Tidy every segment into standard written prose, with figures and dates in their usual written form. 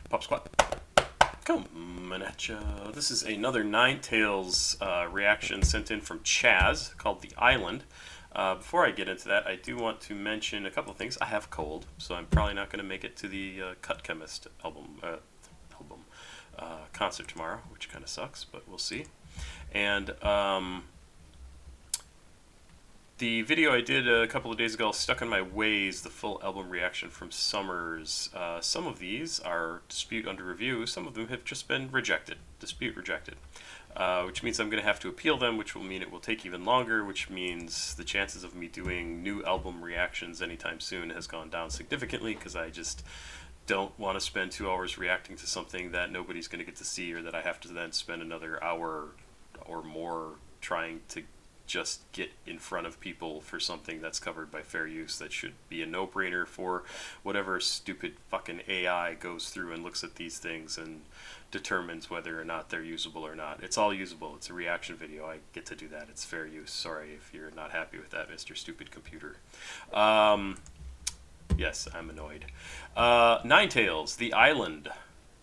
Papasquatjon coming at ya. This is another 9TAILS reaction sent in from Chaz called The Island. Before I get into that, I do want to mention a couple of things. I have a cold, so I'm probably not going to make it to the Cut Chemist concert tomorrow, which kind of sucks, but we'll see. And the video I did a couple of days ago, Stuck in My Ways, the full album reaction from Summers. Some of these are dispute under review. Some of them have just been rejected, dispute rejected, which means I'm going to have to appeal them, which will mean it will take even longer, which means the chances of me doing new album reactions anytime soon has gone down significantly, because I just don't want to spend 2 hours reacting to something that nobody's going to get to see, or that I have to then spend another hour or more trying to just get in front of people for something that's covered by fair use that should be a no-brainer for whatever stupid fucking AI goes through and looks at these things and determines whether or not they're usable or not. It's all usable. It's a reaction video. I get to do that. It's fair use. Sorry if you're not happy with that, Mr. Stupid Computer. Yes, I'm annoyed. 9TAILS, The Island.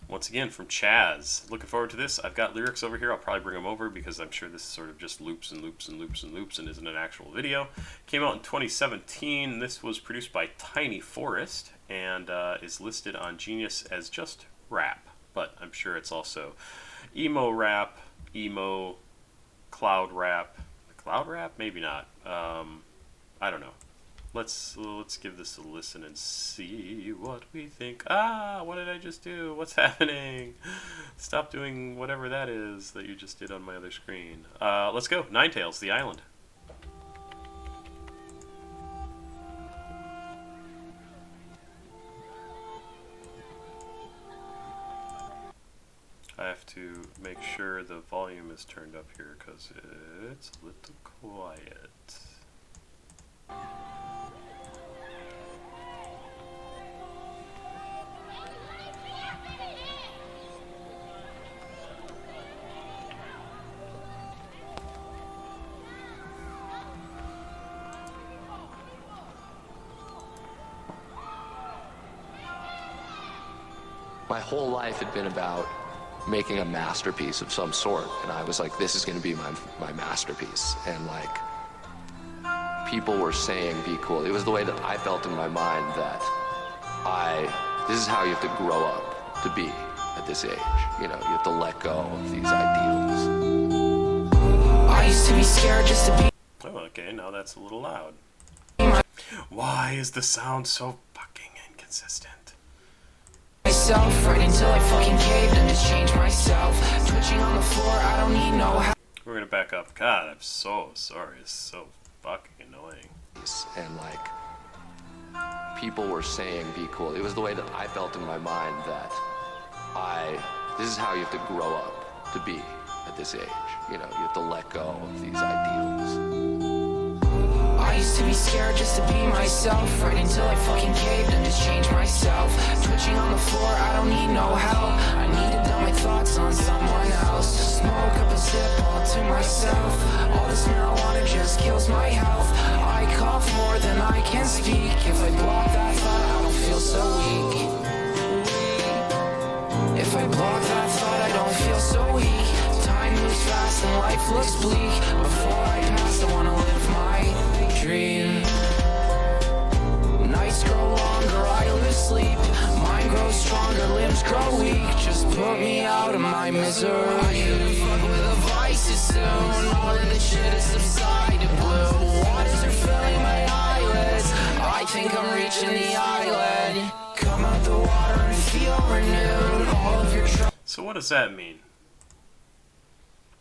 Once again, from Chaz. Looking forward to this. I've got lyrics over here. I'll probably bring them over because I'm sure this sort of just loops and loops and loops and loops and isn't an actual video. Came out in 2017. This was produced by tinyforest and is listed on Genius as just rap. But I'm sure it's also emo rap, emo, cloud rap. Cloud rap? Maybe not. I don't know. Let's give this a listen and see what we think. Ah, what did I just do? What's happening? Stop doing whatever that is that you just did on my other screen. Let's go. 9TAILS, The Island. I have to make sure the volume is turned up here because it's a little quiet. My whole life had been about making a masterpiece of some sort, and I was like, this is going to be my masterpiece. And like, people were saying, be cool. It was the way that I felt in my mind that this is how you have to grow up to be at this age. You know, you have to let go of these ideals. I used to be scared just to be. Oh, okay, now that's a little loud. Why is the sound so fucking inconsistent? Right until I fucking caved and just changed myself. Twitching on the floor, I don't need no help. We're gonna back up. God, I'm so sorry. It's so fucking annoying. And like, people were saying, be cool. It was the way that I felt in my mind that this is how you have to grow up to be at this age. You know, you have to let go of these ideals. I used to be scared just to be myself. Right until I fucking caved and just changed myself. Twitching on the floor, I don't need no help. I need to dump my thoughts on someone else. Smoke up a zip all to myself. All this marijuana just kills my health. I cough more than I can speak. If I block that thought, I don't feel so weak. If I block that thought, I don't feel so weak. Time moves fast and life looks bleak. Before I pass, I wanna live my dream. Nights grow longer, I lose sleep. Mind grows stronger, limbs grow weak. Just put me out of my misery. I couldn't fuck with the vices soon. All of the shit has subsided blue. Waters are filling my eyelids. I think I'm reaching the island. Come out the water and feel renewed. All of your So what does that mean?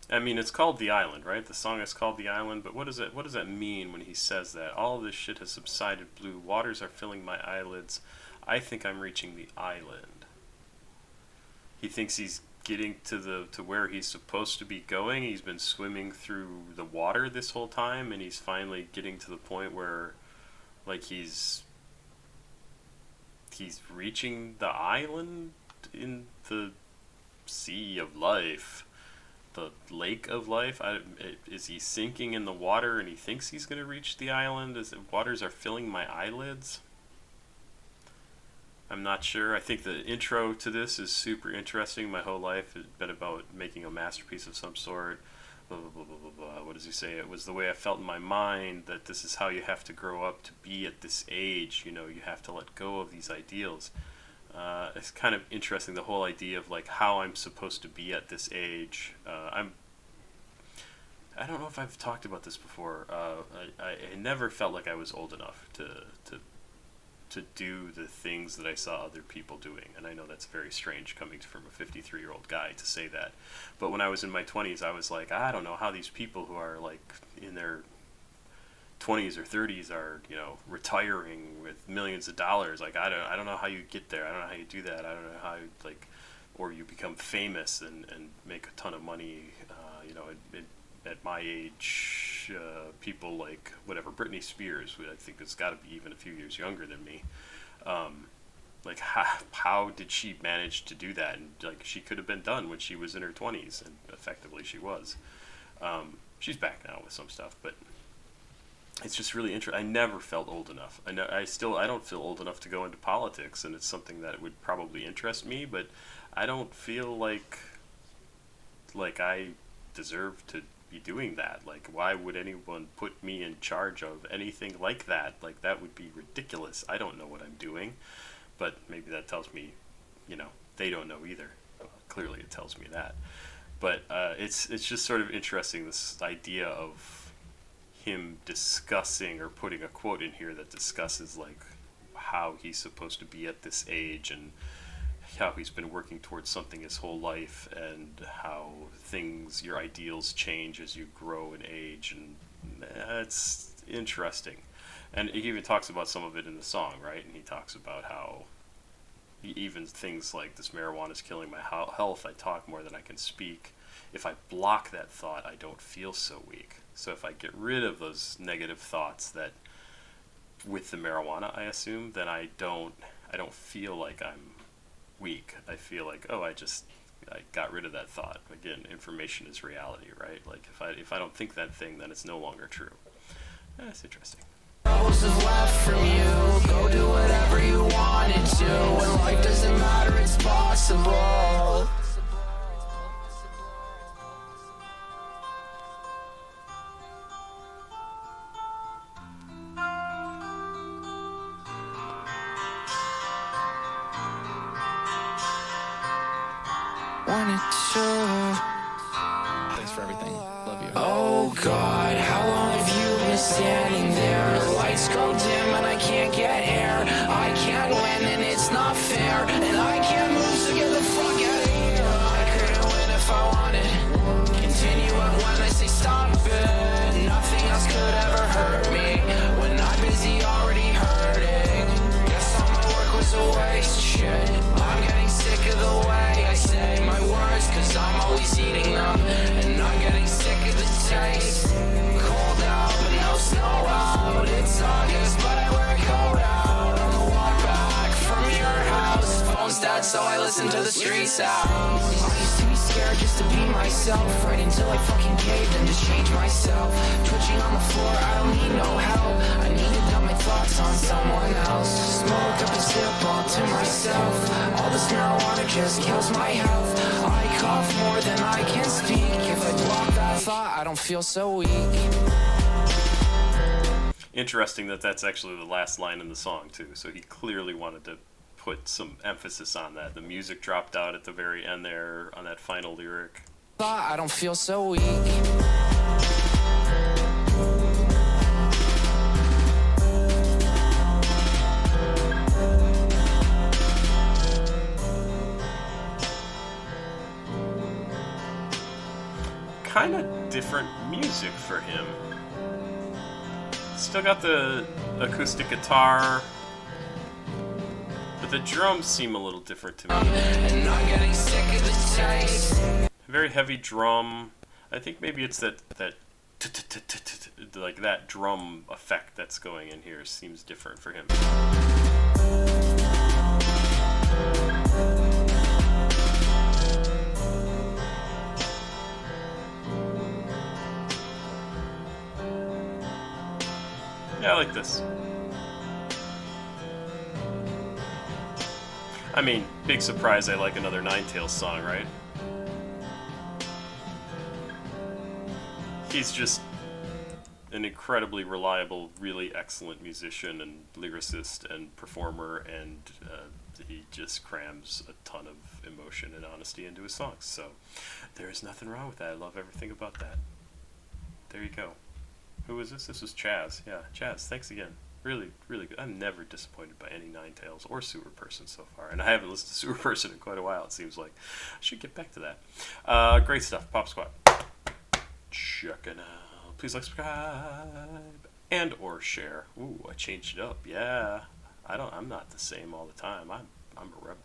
I mean, it's called The Island, right? The song is called The Island, but what does that mean when he says that? All of this shit has subsided blue. Waters are filling my eyelids. I think I'm reaching the island. He thinks he's getting to where he's supposed to be going. He's been swimming through the water this whole time, and he's finally getting to the point where, like, he's reaching the island in the sea of life. The lake of life. Is he sinking in the water and he thinks he's going to reach the island? Waters are filling my eyelids? I'm not sure. I think the intro to this is super interesting. My whole life has been about making a masterpiece of some sort. Blah, blah, blah, blah, blah, blah. What does he say? It was the way I felt in my mind that this is how you have to grow up to be at this age. You know, you have to let go of these ideals. It's kind of interesting, the whole idea of like how I'm supposed to be at this age. I don't know if I've talked about this before. I never felt like I was old enough to do the things that I saw other people doing. And I know that's very strange coming from a 53-year-old guy to say that. But when I was in my 20s, I was like, I don't know how these people who are like in their 20s or 30s are, you know, retiring with millions of dollars. Like, I don't know how you get there. I don't know how you do that. I don't know how you, like, or you become famous and make a ton of money. You know, at my age, people like whatever Britney Spears, who I think has got to be even a few years younger than me. Like how did she manage to do that? And like she could have been done when she was in her 20s, and effectively she was. She's back now with some stuff, but it's just really interesting. I never felt old enough. I don't feel old enough to go into politics, and it's something that would probably interest me, but I don't feel like I deserve to be doing that. Like, why would anyone put me in charge of anything like that? Like, that would be ridiculous. I don't know what I'm doing, but maybe that tells me, you know, they don't know either. Clearly it tells me that. But it's just sort of interesting, this idea of him discussing or putting a quote in here that discusses like how he's supposed to be at this age and how he's been working towards something his whole life, and how your ideals change as you grow in age, and it's interesting. And he even talks about some of it in the song, right? And he talks about how even things like this marijuana is killing my health. I talk more than I can speak. If I block that thought, I don't feel so weak. So if I get rid of those negative thoughts that with the marijuana, I assume, then I don't feel like I'm weak. I feel like, oh, I got rid of that thought. Again, information is reality, right? Like if I don't think that thing, then it's no longer true. That's interesting. Rose is left from you. Go do whatever you wanted to. When life doesn't matter, it's possible. Wanted to. Thanks for everything. Love you. Oh God, how long have you been standing there? The lights go dim and I can't get air. I can't win and it's not fair. And I can't move, so get the fuck out of here. I couldn't win if I wanted. Continue it when I say stop it. Nothing else could ever hurt me when I'm busy already hurting. Guess all my work was a waste. Shit, I'm getting sick of the way I say my words, cause I'm always eating them. And I'm getting sick of the taste. Cold out, but no snow out. It's August, but I wear a coat out. On the walk back from your house. Phone's dead, so I listen to the street sounds. I used to be scared just to be myself, right until I fucking caved and just changed myself. Twitching on the floor, I don't need no help. I need to dump my thoughts on someone else. Smoke up a sip all to myself. All this marijuana just kills my health. I cough more than I can speak. If I block that thought, I don't feel so weak. Interesting that that's actually the last line in the song too. So he clearly wanted to put some emphasis on that. The music dropped out at the very end there on that final lyric. I don't feel so weak. Kind of different music for him. Still got the acoustic guitar, but the drums seem a little different to me. And I'm getting sick of the taste. Very heavy drum. I think maybe it's that like that drum effect that's going in here seems different for him. Yeah, I like this. I mean, big surprise I like another 9TAILS song, right? He's just an incredibly reliable, really excellent musician and lyricist and performer, and he just crams a ton of emotion and honesty into his songs. So there's nothing wrong with that. I love everything about that. There you go. Who is this? This was Chaz. Yeah, Chaz, thanks again. Really, really good. I'm never disappointed by any 9TAILS or Sewer Person so far, and I haven't listened to Sewer Person in quite a while, it seems like. I should get back to that. Great stuff. Pop Squat. Check it out. Please like, subscribe, and or share. Ooh, I changed it up. Yeah. I'm not the same all the time. I'm a rebel.